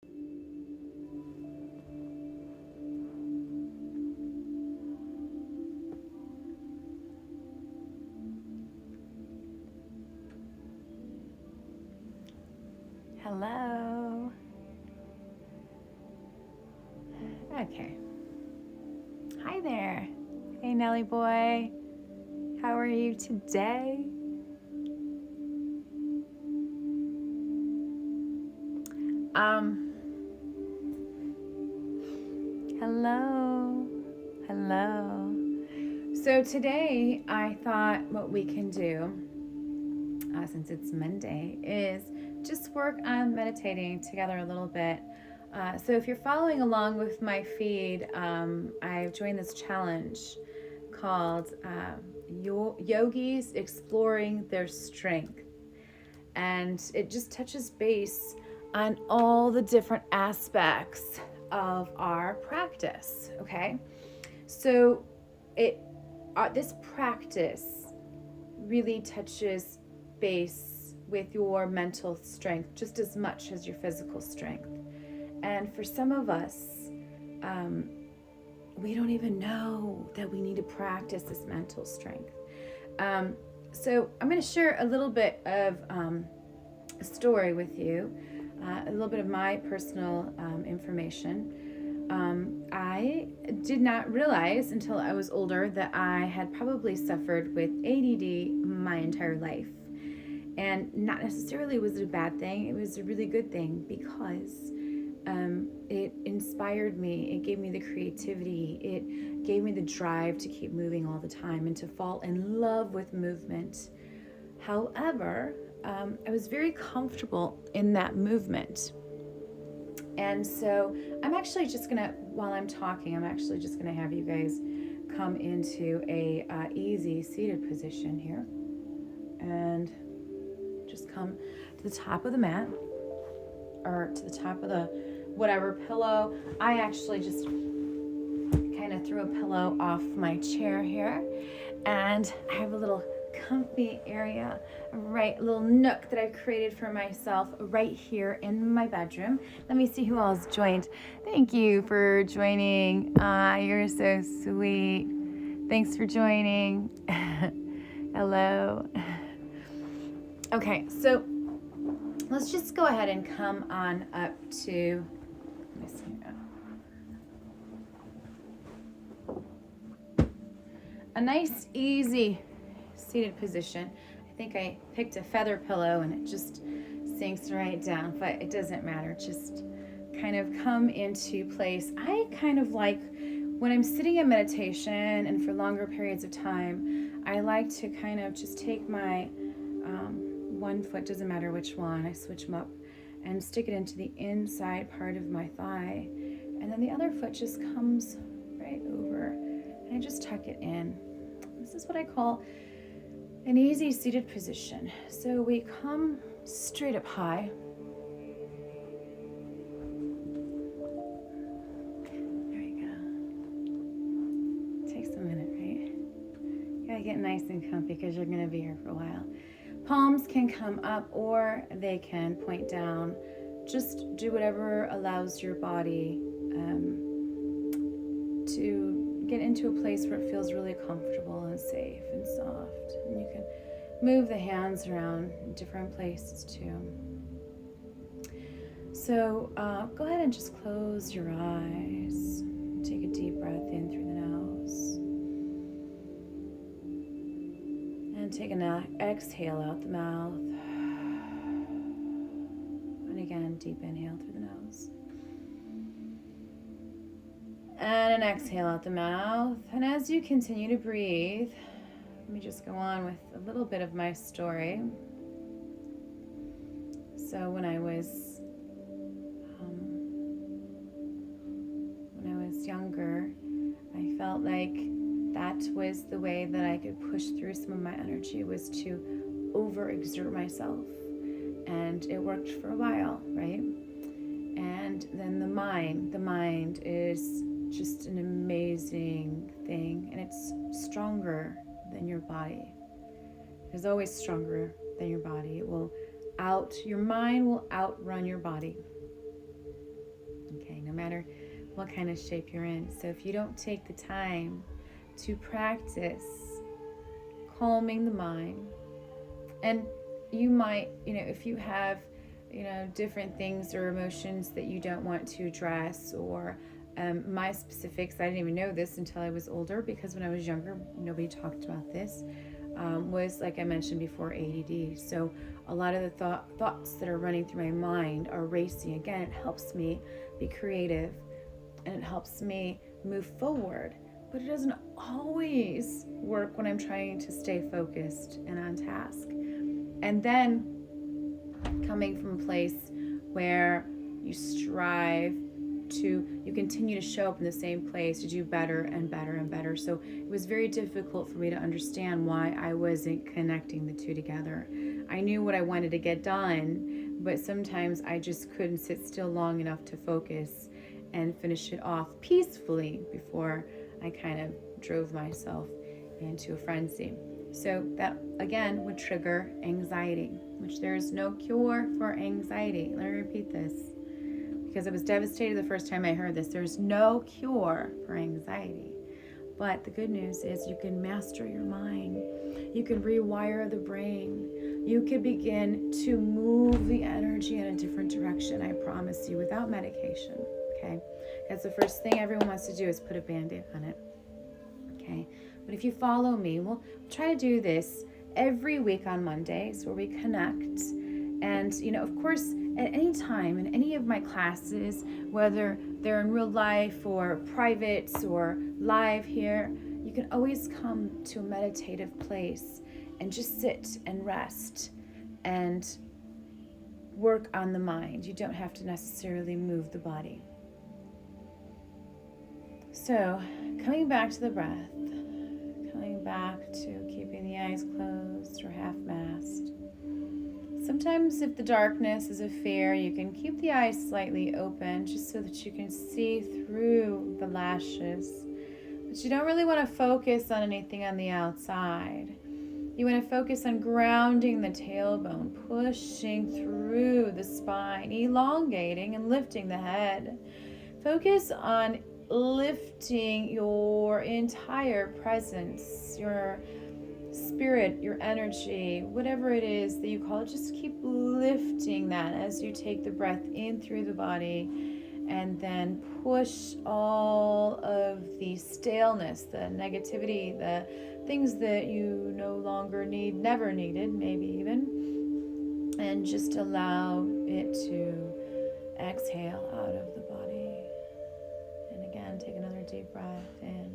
Hello. Okay. Hi there. Hey, Nelly boy. How are you today? Hello. Hello. So today I thought what we can do, since it's Monday, is just work on meditating together a little bit. So if you're following along with my feed, I've joined this challenge called Yogis Exploring Their Strength. And it just touches base on all the different aspects of our practice, okay? So this practice really touches base with your mental strength just as much as your physical strength. And for some of us, we don't even know that we need to practice this mental strength. So I'm going to share a little bit of a story with you, a little bit of my personal information. I did not realize until I was older that I had probably suffered with ADD my entire life. And not necessarily was it a bad thing, it was a really good thing because it inspired me, it gave me the creativity, it gave me the drive to keep moving all the time and to fall in love with movement. However, I was very comfortable in that movement. And so I'm actually just gonna, while I'm talking, I'm actually just gonna have you guys come into a easy seated position here. And just come to the top of the mat or to the top of the whatever pillow. I actually just kind of threw a pillow off my chair here, and I have a little comfy area, right, a little nook that I've created for myself right here in my bedroom. Let me see who else joined. Thank you for joining. You're so sweet. Thanks for joining. Hello. Okay, so let's just go ahead and come on up to, let me see. A nice, easy seated position. I think I picked a feather pillow and it just sinks right down, but it doesn't matter. Just kind of come into place. I kind of like when I'm sitting in meditation and for longer periods of time, I like to kind of just take my one foot, doesn't matter which one, I switch them up and stick it into the inside part of my thigh. And then the other foot just comes right over and I just tuck it in. This is what I call an easy seated position. So we come straight up high. There we go. Takes a minute, right? You gotta get nice and comfy because you're gonna be here for a while. Palms can come up or they can point down. Just do whatever allows your body to get into a place where it feels really comfortable and safe and soft. And you can move the hands around in different places too. So go ahead and just close your eyes. Take a deep breath in through the nose. And take an exhale out the mouth. And again, deep inhale through the nose. And an exhale out the mouth. And as you continue to breathe, let me just go on with a little bit of my story. So when I was younger, I felt like that was the way that I could push through some of my energy, was to overexert myself. And it worked for a while, right? And then the mind is just an amazing thing, and it's stronger than your body. It's always stronger than your body. Your mind will outrun your body. what kind of shape you're in. So if you don't take the time to practice calming the mind, and you might, if you have, different things or emotions that you don't want to address, or my specifics, I didn't even know this until I was older, because when I was younger, nobody talked about this, was, like I mentioned before, ADD. So a lot of the thoughts that are running through my mind are racing. Again, it helps me be creative and it helps me move forward, but it doesn't always work when I'm trying to stay focused and on task. And then coming from a place where you continue to show up in the same place to do better and better and better. So it was very difficult for me to understand why I wasn't connecting the two together. I knew what I wanted to get done, but sometimes I just couldn't sit still long enough to focus and finish it off peacefully before I kind of drove myself into a frenzy. So that, again, would trigger anxiety, which there is no cure for anxiety. Let me repeat this, because I was devastated the first time I heard this. There's no cure for anxiety. But the good news is you can master your mind. You can rewire the brain. You can begin to move the energy in a different direction, I promise you, without medication, okay? That's the first thing everyone wants to do, is put a Band-Aid on it, okay? But if you follow me, we'll try to do this every week on Mondays, where we connect. And, of course, at any time in any of my classes, whether they're in real life or privates or live here, you can always come to a meditative place and just sit and rest and work on the mind. You don't have to necessarily move the body. So, coming back to the breath, coming back to keeping the eyes closed or half-masked. Sometimes if the darkness is a fear, you can keep the eyes slightly open just so that you can see through the lashes. But you don't really want to focus on anything on the outside. You want to focus on grounding the tailbone, pushing through the spine, elongating and lifting the head. Focus on lifting your entire presence, your spirit, your energy, whatever it is that you call it. Just keep lifting that as you take the breath in through the body, and then push all of the staleness, the negativity, the things that you no longer need, never needed, maybe even, and just allow it to exhale out of the body. And again, take another deep breath in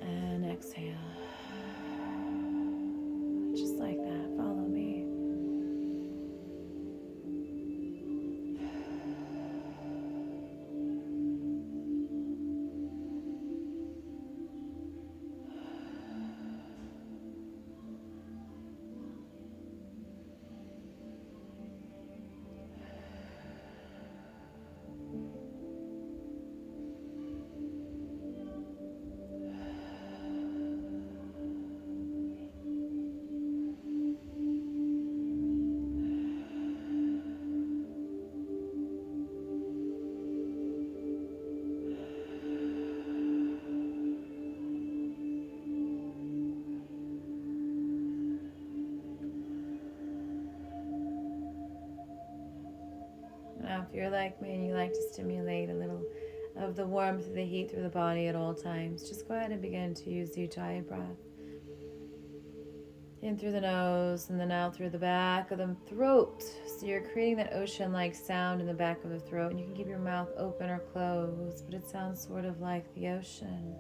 and exhale. Just like that. Follow me. Now, if you're like me and you like to stimulate a little of the warmth of the heat through the body at all times, just go ahead and begin to use the Ujjayi breath. In through the nose and then out through the back of the throat. So you're creating that ocean-like sound in the back of the throat, and you can keep your mouth open or closed, but it sounds sort of like the ocean.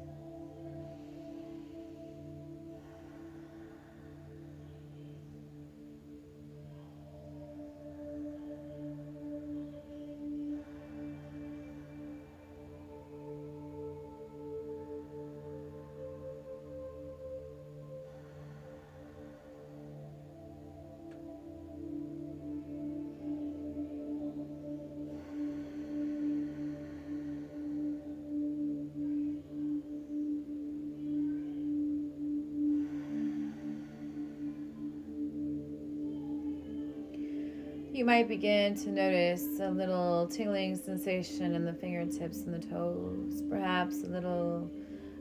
You might begin to notice a little tingling sensation in the fingertips and the toes, perhaps a little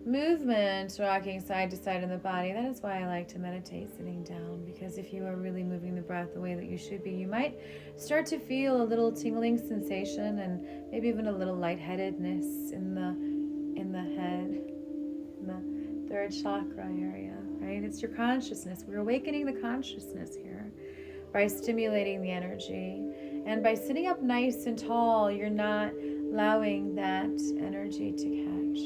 movement rocking side to side in the body. That is why I like to meditate sitting down, because if you are really moving the breath the way that you should be, you might start to feel a little tingling sensation and maybe even a little lightheadedness in the head, in the third chakra area, right? It's your consciousness. We're awakening the consciousness here by stimulating the energy. And by sitting up nice and tall, you're not allowing that energy to catch.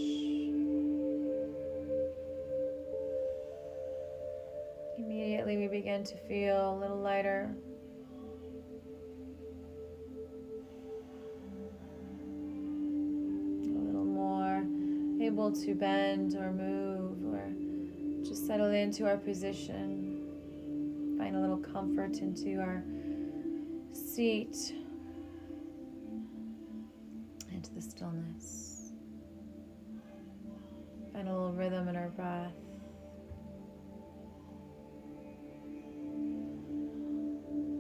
Immediately we begin to feel a little lighter. A little more able to bend or move or just settle into our position. Find a little comfort into our seat, into the stillness. Find a little rhythm in our breath.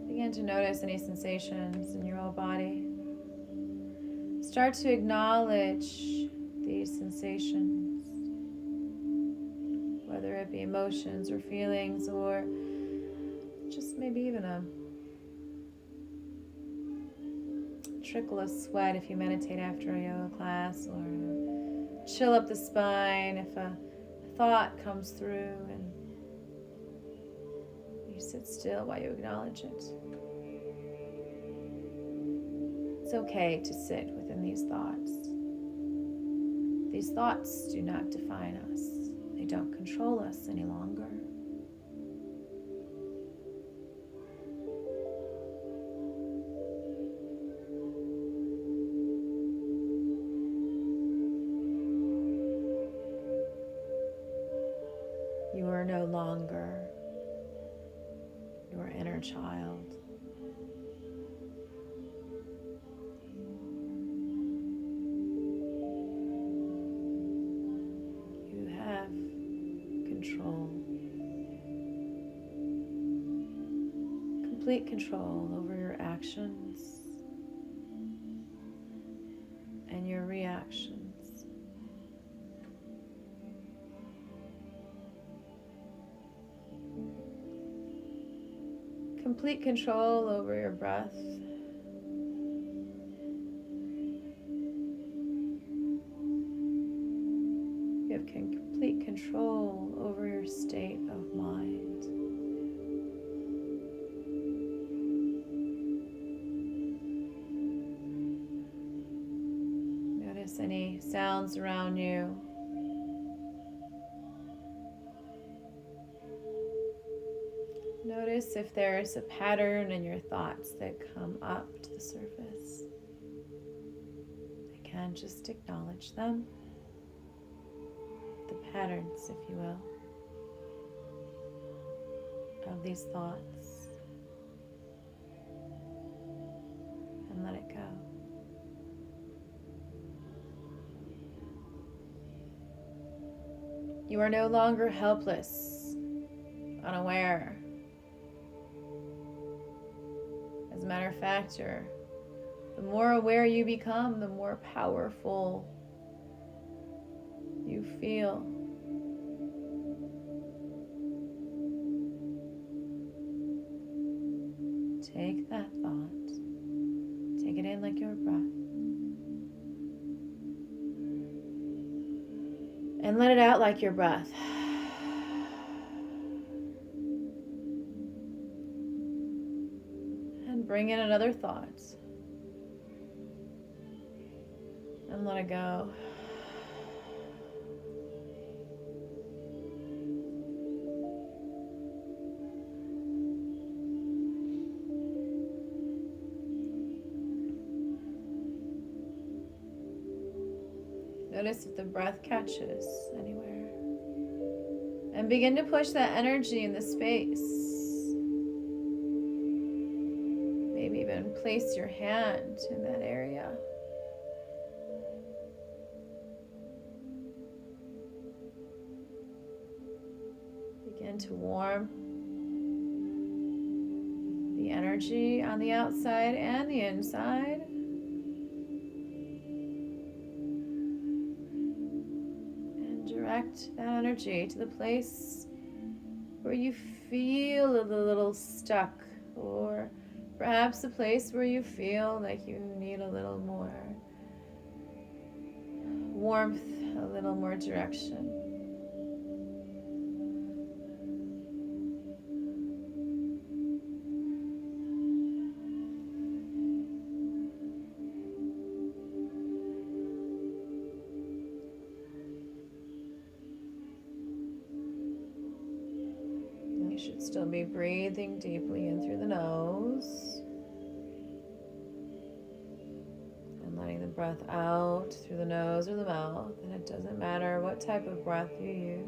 Begin to notice any sensations in your whole body. Start to acknowledge these sensations, whether it be emotions or feelings or just maybe even a trickle of sweat if you meditate after a yoga class, or chill up the spine if a thought comes through, and you sit still while you acknowledge it. It's okay to sit within these thoughts. These thoughts do not define us. They don't control us any longer. You are no longer your inner child. You have control, complete control over your actions and your reactions. Complete control over your breath. You have complete control over your state of mind. Notice any sounds around you. Notice if there's a pattern in your thoughts that come up to the surface. Again, just acknowledge them. The patterns, if you will, of these thoughts. And let it go. You are no longer helpless, unaware. As a matter of fact, the more aware you become, the more powerful you feel. Take that thought, take it in like your breath, and let it out like your breath. Bring in another thought and let it go. Notice if the breath catches anywhere, and begin to push that energy in the space. Even place your hand in that area. Begin to warm the energy on the outside and the inside. And direct that energy to the place where you feel a little stuck, or perhaps a place where you feel like you need a little more warmth, a little more direction. You should still be breathing deeply in through the nose and letting the breath out through the nose or the mouth, and it doesn't matter what type of breath you use.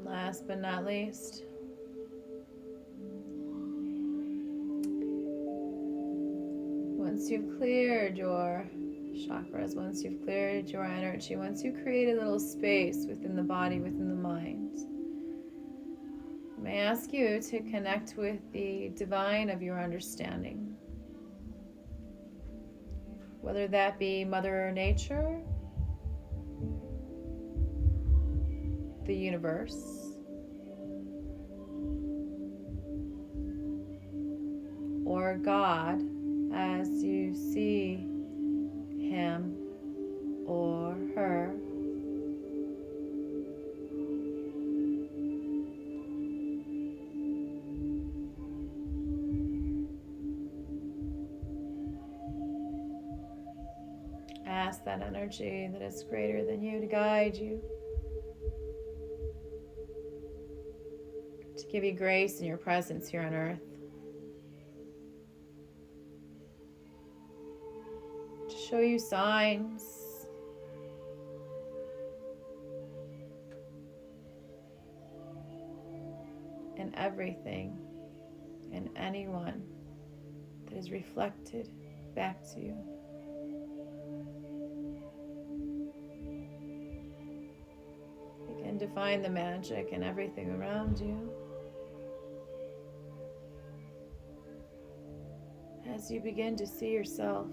Last but not least, once you've cleared your chakras, once you've cleared your energy, once you create a little space within the body, within the mind, I may ask you to connect with the divine of your understanding. Whether that be Mother Nature, the universe, or God as you see him or her. Ask that energy that is greater than you to guide you, to give you grace in your presence here on earth, to show you signs in everything and anyone that is reflected back to you. Begin to find the magic in everything around you as you begin to see yourself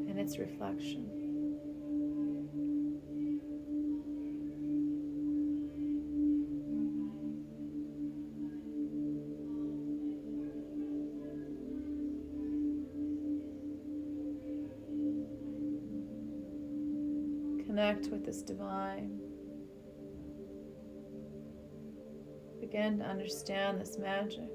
in its reflection. Connect with this divine. Begin to understand this magic.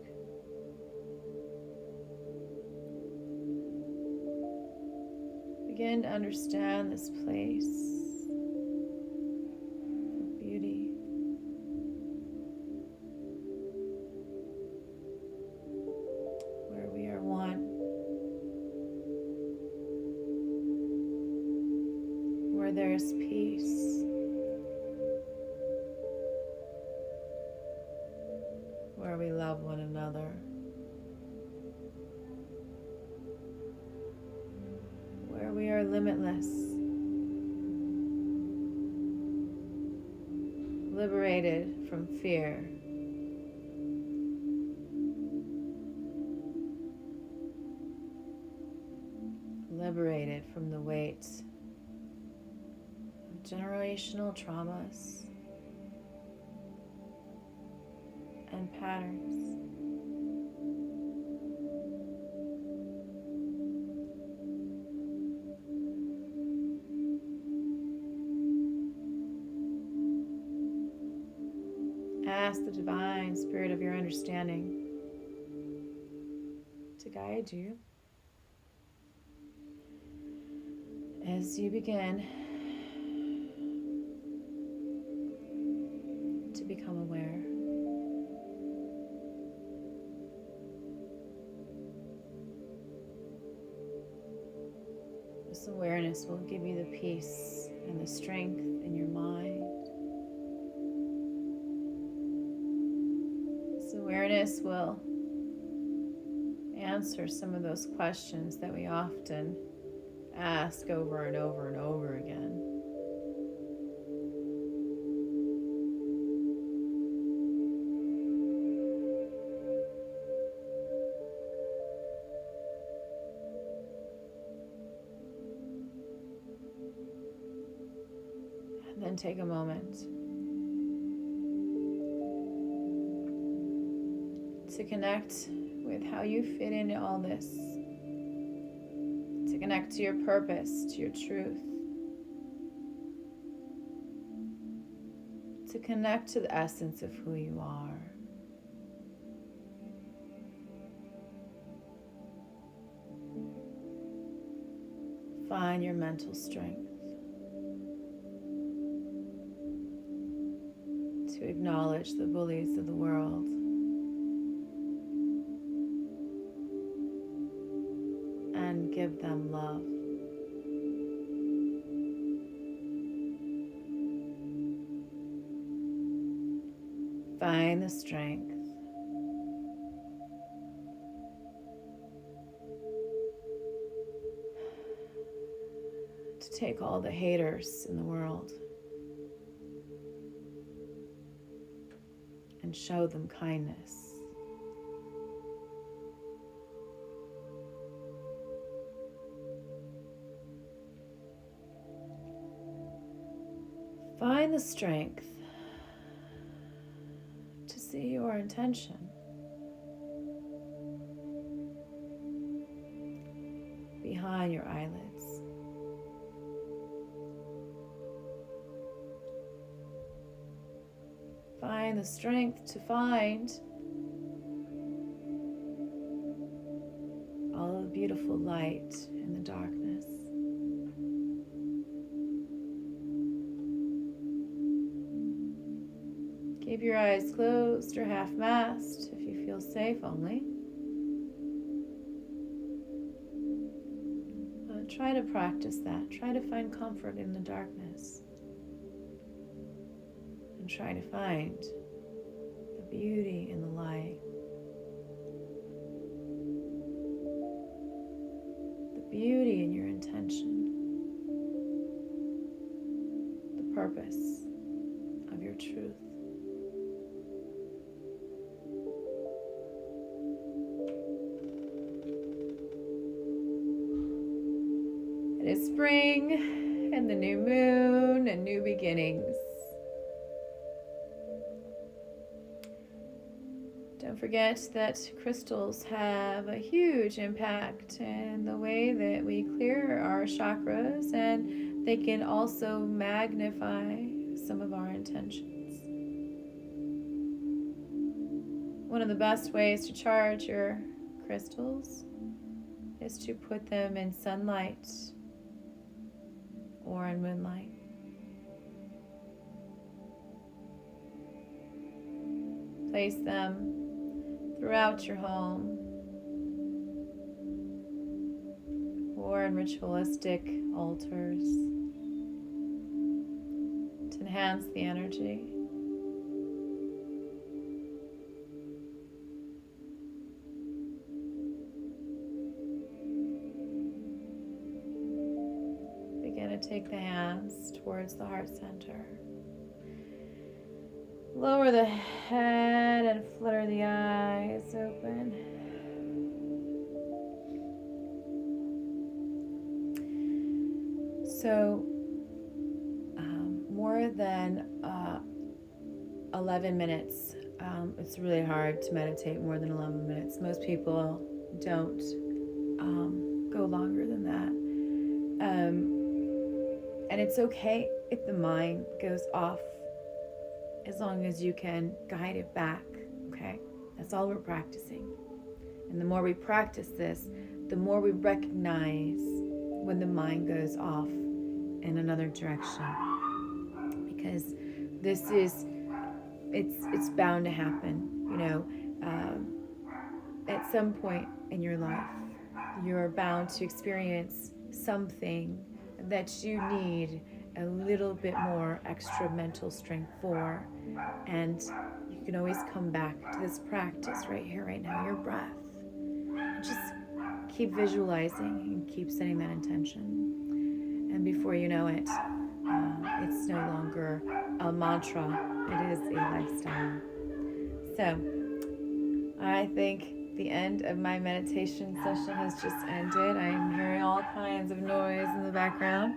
Begin to understand this place of beauty. Where we are one. Where there is peace. Where we love one another. Where we are limitless. Liberated from fear. Liberated from the weight generational traumas and patterns. Ask the divine spirit of your understanding to guide you as you begin to become aware. This awareness will give you the peace and the strength in your mind. This awareness will answer some of those questions that we often ask over and over and over again. And then take a moment to connect with how you fit into all this, to connect to your purpose, to your truth, to connect to the essence of who you are. Find your mental strength to acknowledge the bullies of the world. And give them love. Find the strength to take all the haters in the world and show them kindness. Find the strength to see your intention. Behind your eyelids. Find the strength to find all of the beautiful light in the darkness. Keep your eyes closed or half-masked if you feel safe only. Try to practice that. Try to find comfort in the darkness. And try to find the beauty in the light. The beauty in your intention. The purpose of your truth. It is spring and the new moon and new beginnings. Don't forget that crystals have a huge impact in the way that we clear our chakras, and they can also magnify some of our intentions. One of the best ways to charge your crystals is to put them in sunlight or in moonlight. Place them throughout your home or in ritualistic altars to enhance the energy. Take the hands towards the heart center. Lower the head and flutter the eyes open. So, more than 11 minutes. It's really hard to meditate more than 11 minutes. Most people don't go longer than that. And it's okay if the mind goes off, as long as you can guide it back, okay? That's all we're practicing. And the more we practice this, the more we recognize when the mind goes off in another direction. Because this is, it's bound to happen, you know. At some point in your life, you're bound to experience something that you need a little bit more extra mental strength for. And you can always come back to this practice right here, right now, your breath. And just keep visualizing and keep setting that intention. And before you know it, it's no longer a mantra, it is a lifestyle. So I think the end of my meditation session has just ended. I am hearing all kinds of noise in the background.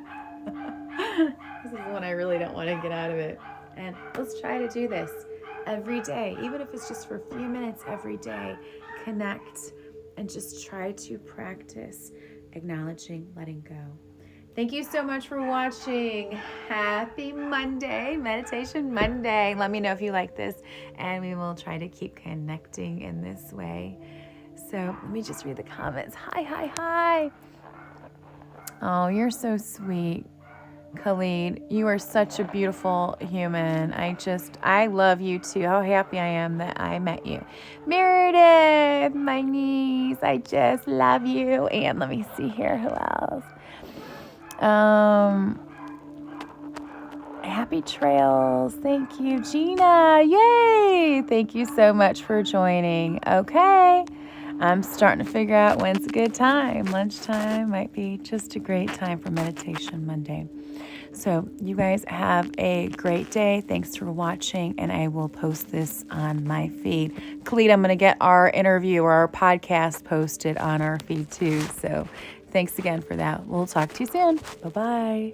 This is one I really don't want to get out of it. And let's try to do this every day, even if it's just for a few minutes every day. Connect and just try to practice acknowledging, letting go. Thank you so much for watching. Happy Monday, Meditation Monday. Let me know if you like this, and we will try to keep connecting in this way. So let me just read the comments. Hi. Oh, you're so sweet, Khalid. You are such a beautiful human. I love you too. How happy I am that I met you. Meredith, my niece, I just love you. And let me see here, who else? Happy trails. Thank you, Gina. Yay. Thank you so much for joining. Okay. I'm starting to figure out when's a good time. Lunchtime might be just a great time for Meditation Monday. So you guys have a great day. Thanks for watching, and I will post this on my feed. Khalid, I'm going to get our interview or our podcast posted on our feed too. So thanks again for that. We'll talk to you soon. Bye-bye.